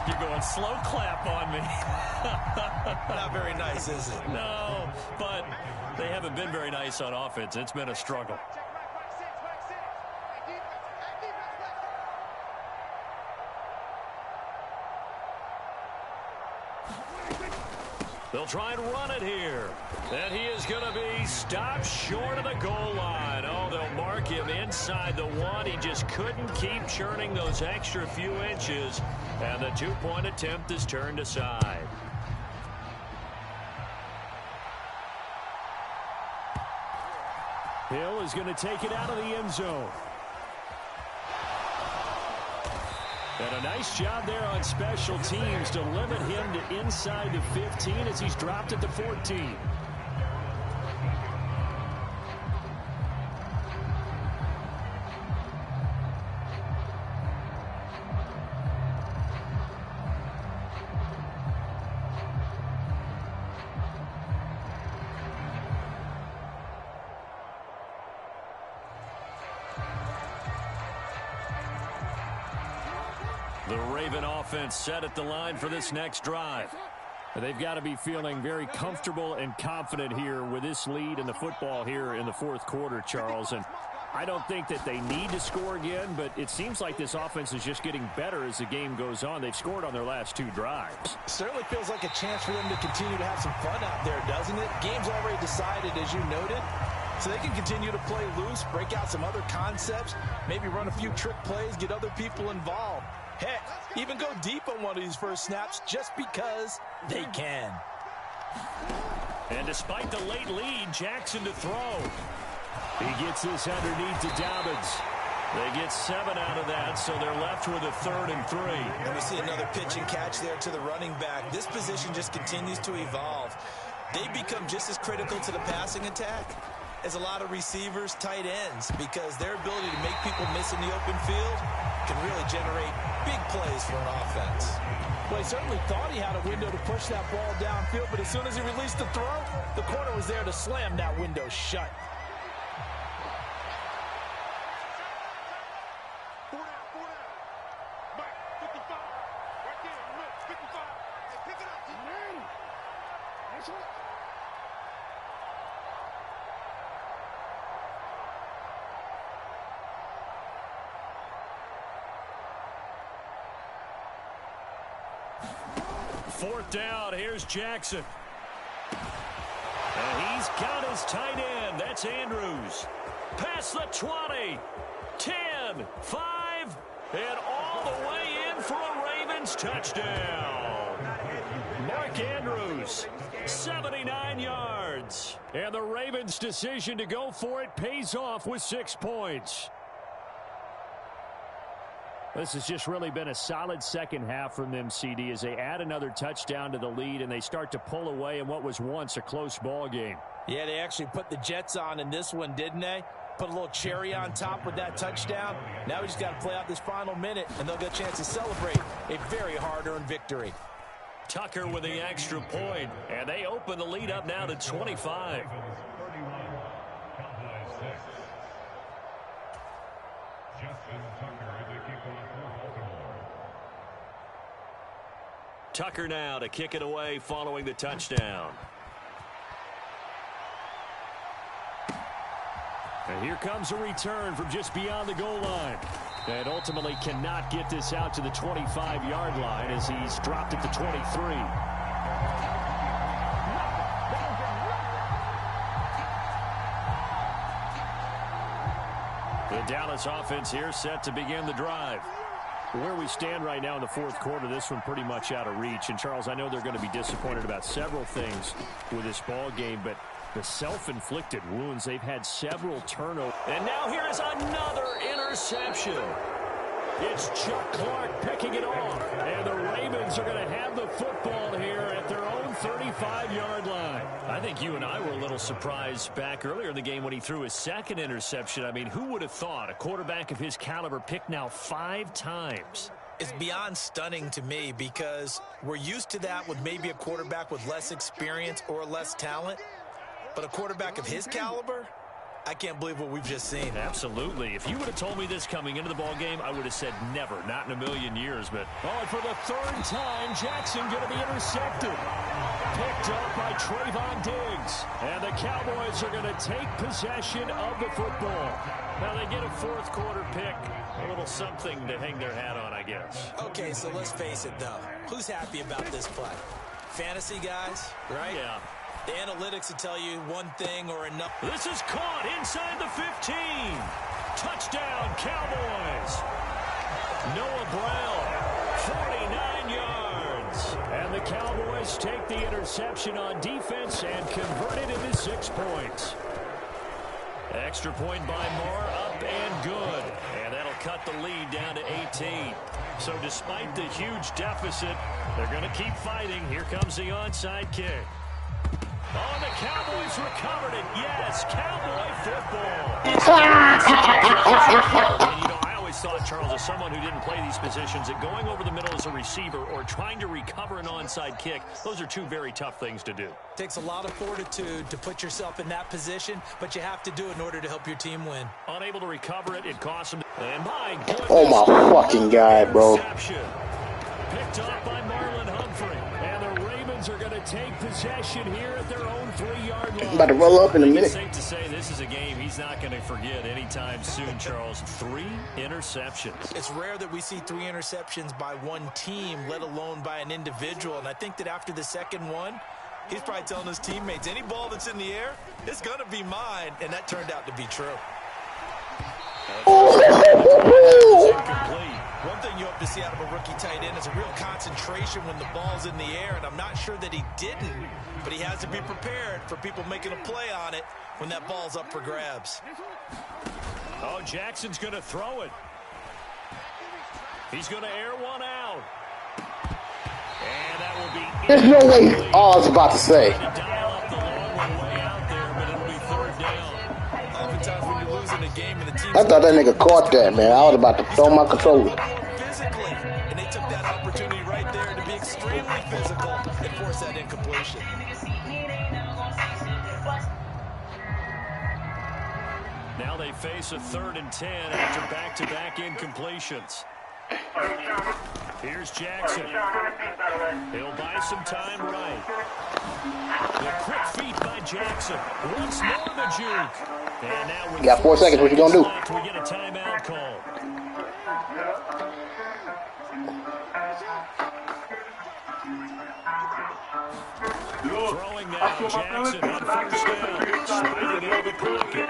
you're going slow clap on me. Not very nice, is it? No, but they haven't been very nice on offense. It's been a struggle. They'll try and run it here. And he is going to be stopped short of the goal line. Oh, they'll mark him inside the 1. He just couldn't keep churning those extra few inches. And the 2-point attempt is turned aside. Hill is going to take it out of the end zone. And a nice job there on special teams to limit him to inside the 15 as he's dropped at the 14. The Raven offense set at the line for this next drive. They've got to be feeling very comfortable and confident here with this lead in the football here in the 4th quarter, Charles. And I don't think that they need to score again, but it seems like this offense is just getting better as the game goes on. They've scored on their last 2 drives. Certainly feels like a chance for them to continue to have some fun out there, doesn't it? Game's already decided, as you noted. So they can continue to play loose, break out some other concepts, maybe run a few trick plays, get other people involved. Heck, even go deep on one of these first snaps just because they can. And despite the late lead, Jackson to throw. He gets this underneath to Dobbins. They get 7 out of that, so they're left with a 3rd and 3. And we see another pitch and catch there to the running back. This position just continues to evolve. They become just as critical to the passing attack as a lot of receivers, tight ends, because their ability to make people miss in the open field can really generate big plays for an offense. Well, he certainly thought he had a window to push that ball downfield, but as soon as he released the throw, the corner was there to slam that window shut. Fourth down, here's Jackson. And he's got his tight end. That's Andrews. Past the 20, 10, 5, and all the way in for a Ravens touchdown. Mark Andrews, 79 yards. And the Ravens' decision to go for it pays off with 6 points. This has just really been a solid second half from them, CD, as they add another touchdown to the lead and they start to pull away in what was once a close ball game. Yeah, they actually put the Jets on in this one, didn't they? Put a little cherry on top with that touchdown. Now we just got to play out this final minute, and they'll get a chance to celebrate a very hard-earned victory. Tucker with the extra point, and they open the lead up now to 25. Tucker now to kick it away following the touchdown. And here comes a return from just beyond the goal line. And ultimately cannot get this out to the 25-yard line as he's dropped at the 23. The Dallas offense here set to begin the drive. Where we stand right now in the fourth quarter, this one pretty much out of reach. And, Charles, I know they're going to be disappointed about several things with this ball game, but the self-inflicted wounds, they've had several turnovers. And now here is another interception. It's Chuck Clark picking it off. And the Ravens are going to have the football here at their own 35-yard line. I think you and I were a little surprised back earlier in the game when he threw his second interception. I mean, who would have thought a quarterback of his caliber picked now 5 times? It's beyond stunning to me because we're used to that with maybe a quarterback with less experience or less talent. But a quarterback of his caliber, I can't believe what we've just seen. Absolutely. If you would have told me this coming into the ball game, I would have said never, not in a million years. But and for the 3rd time, Jackson going to be intercepted. Picked up by Trayvon Diggs. And the Cowboys are going to take possession of the football. Now they get a fourth quarter pick. A little something to hang their hat on, I guess. Okay, so let's face it, though. Who's happy about this play? Fantasy guys, right? Yeah. The analytics will tell you one thing or another. This is caught inside the 15. Touchdown, Cowboys. Noah Brown, 49 yards. And the Cowboys take the interception on defense and convert it into 6 points. Extra point by Moore, up and good. And that'll cut the lead down to 18. So despite the huge deficit, they're going to keep fighting. Here comes the onside kick. Oh, the Cowboys recovered it. Yes, Cowboy football. And, you know, I always thought, Charles, as someone who didn't play these positions, that going over the middle as a receiver or trying to recover an onside kick, those are 2 very tough things to do. It takes a lot of fortitude to put yourself in that position, but you have to do it in order to help your team win. Unable to recover it, it cost him. And my goodness. Oh, my fucking God, bro. Picked up by Marlon Humphrey. And the Ravens are going to take possession here at their own 3-yard line. About to roll up in a minute. It's safe to say this is a game he's not going to forget anytime soon, Charles. 3 interceptions. It's rare that we see 3 interceptions by one team, let alone by an individual. And I think that after the second one, he's probably telling his teammates, any ball that's in the air, it's going to be mine. And that turned out to be true. Incomplete. One thing you hope to see out of a rookie tight end is a real concentration when the ball's in the air, and I'm not sure that he didn't, but he has to be prepared for people making a play on it when that ball's up for grabs. Oh, Jackson's going to throw it. He's going to air one out. And that will be... There's no way. Oh, I was about to say. Trying to dial up the long one way out there, but it'll be third down. Oftentimes when you're losing a game and the team... I thought that nigga caught that, man. I was about to throw my controller. Physically, and they took that opportunity right there to be extremely physical and force that incompletion. Now they face a 3rd and 10 after back-to-back incompletions. Here's Jackson. He'll buy some time right. The quick feet by Jackson. Once more the juke. And now with you got 4 seconds. What you gonna do? left, we get a timeout call. Throwing now, Jackson on first down. Sliding out of the pocket.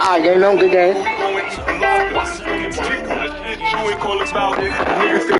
Ah, you ain't no good game.